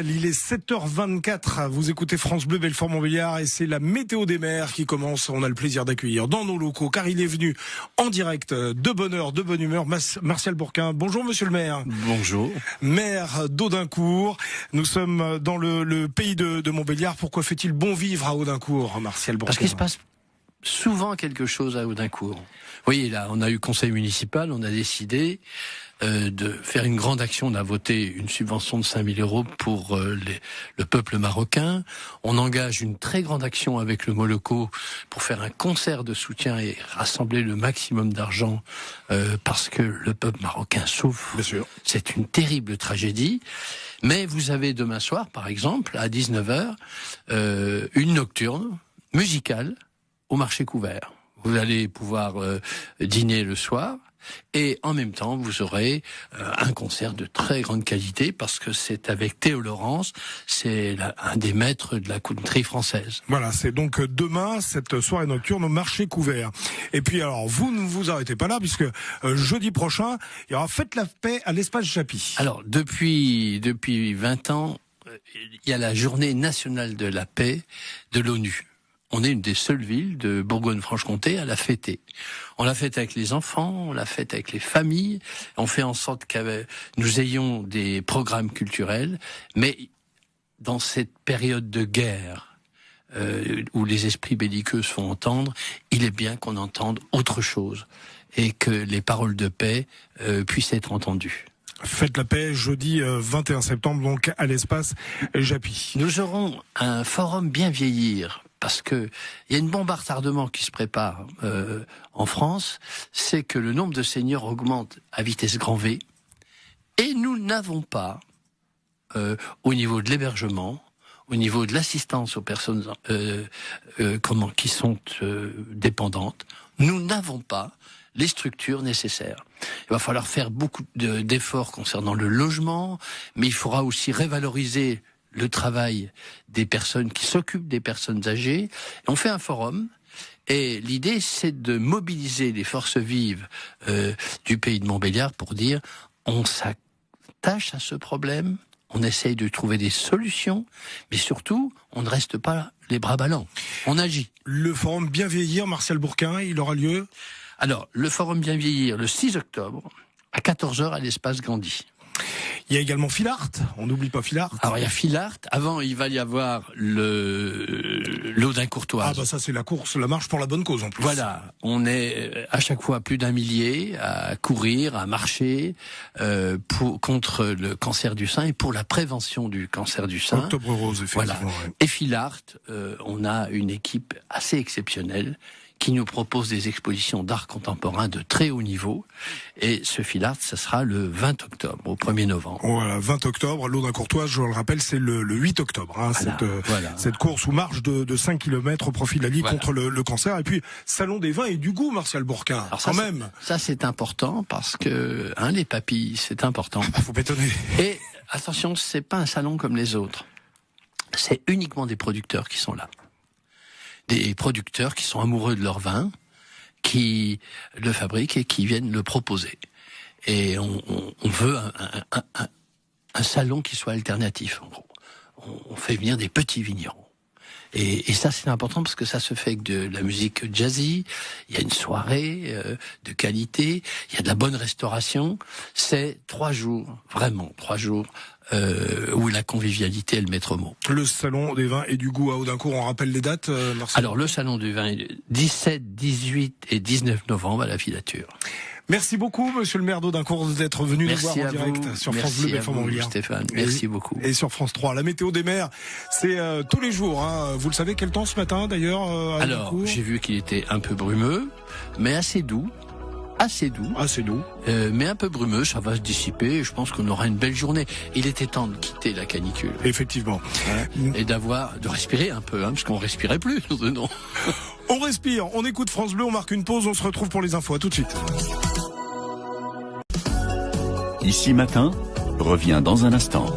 Il est 7h24, vous écoutez France Bleu Belfort-Montbéliard et c'est la météo des mers qui commence. On a le plaisir d'accueillir dans nos locaux car il est venu en direct de bonne heure, de bonne humeur, Martial Bourquin. Bonjour monsieur le maire. Bonjour. Maire d'Audincourt, nous sommes dans le pays de Montbéliard. Pourquoi fait-il bon vivre à Audincourt, Martial Bourquin? Parce qu'il se passe souvent quelque chose à Audincourt. Vous voyez, là, on a eu conseil municipal, on a décidé de faire une grande action. On a voté une subvention de 5 000 € pour le peuple marocain. On engage une très grande action avec le Moloko pour faire un concert de soutien et rassembler le maximum d'argent parce que le peuple marocain souffre. Bien sûr. C'est une terrible tragédie. Mais vous avez demain soir, par exemple, à 19h, une nocturne musicale au marché couvert. Vous allez pouvoir dîner le soir et en même temps vous aurez un concert de très grande qualité parce que c'est avec Théo Laurence, c'est un des maîtres de la country française. Voilà, c'est donc demain cette soirée nocturne au marché couvert. Et puis alors vous ne vous arrêtez pas là puisque jeudi prochain il y aura Fête la paix à l'espace Japy. Alors depuis 20 ans, il y a la journée nationale de la paix de l'ONU. On est une des seules villes de Bourgogne-Franche-Comté à la fêter. On la fête avec les enfants, on la fête avec les familles, on fait en sorte que nous ayons des programmes culturels, mais dans cette période de guerre où les esprits belliqueux se font entendre, il est bien qu'on entende autre chose et que les paroles de paix puissent être entendues. Faites la paix jeudi 21 septembre donc à l'espace Japy. Nous aurons un forum bien vieillir parce que il y a une bombe à retardement qui se prépare en France, c'est que le nombre de seniors augmente à vitesse grand V et nous n'avons pas au niveau de l'hébergement, au niveau de l'assistance aux personnes qui sont dépendantes, nous n'avons pas les structures nécessaires. Il va falloir faire beaucoup d'efforts concernant le logement, mais il faudra aussi révaloriser le travail des personnes qui s'occupent des personnes âgées. Et on fait un forum, et l'idée c'est de mobiliser les forces vives du pays de Montbéliard pour dire on s'attache à ce problème, on essaye de trouver des solutions, mais surtout on ne reste pas les bras ballants, on agit. Le forum Bien Vieillir, Martial Bourquin, il aura lieu? Alors, le forum Bien Vieillir, le 6 octobre, à 14h à l'espace Gandhi. Il y a également Filart, on n'oublie pas Filart. Alors il y a Filart, avant il va y avoir l'Audincourtoise. Ah bah ça c'est la course, la marche pour la bonne cause en plus. Voilà, on est à chaque fois plus d'1 millier à courir, à marcher contre le cancer du sein et pour la prévention du cancer du sein. Octobre Rose, effectivement. Voilà. Ouais. Et Filart, on a une équipe assez exceptionnelle qui nous propose des expositions d'art contemporain de très haut niveau. Et ce Filart, ça sera le 20 octobre, au 1er novembre. Voilà, 20 octobre, l'Audincourtoise, je le rappelle, c'est le 8 octobre. Hein, cette course ou marche de 5 km au profit de la Ligue contre le cancer. Et puis, Salon des vins et du goût, Martial Bourquin, alors ça, quand même. Ça, c'est important parce que les papilles, c'est important. Faut m'étonner. Et attention, c'est pas un salon comme les autres. C'est uniquement des producteurs qui sont là. Des producteurs qui sont amoureux de leur vin, qui le fabriquent et qui viennent le proposer. Et on veut un salon qui soit alternatif, en gros. On fait venir des petits vignerons. Et ça, c'est important parce que ça se fait avec de la musique jazzy, il y a une soirée de qualité, il y a de la bonne restauration. C'est 3 jours, vraiment 3 jours, où la convivialité est le maître mot. Le salon des vins et du goût à Audincourt, on rappelle les dates, Marcel? Alors, le salon du vin, 17, 18 et 19 novembre à la Filature. Merci beaucoup, monsieur le maire d'Audincourt, d'être venu nous voir en direct sur France Bleu Belfort-Montbéliard. Stéphane, merci beaucoup. Et sur France 3. La météo des mers, c'est tous les jours. Hein. Vous le savez, quel temps ce matin d'ailleurs Alors, j'ai vu qu'il était un peu brumeux, mais assez doux. Assez doux, mais un peu brumeux, ça va se dissiper, je pense qu'on aura une belle journée. Il était temps de quitter la canicule. Effectivement. Et de respirer un peu, parce qu'on respirait plus, non. On respire, on écoute France Bleu, on marque une pause, on se retrouve pour les infos, à tout de suite. Ici Matin revient dans un instant.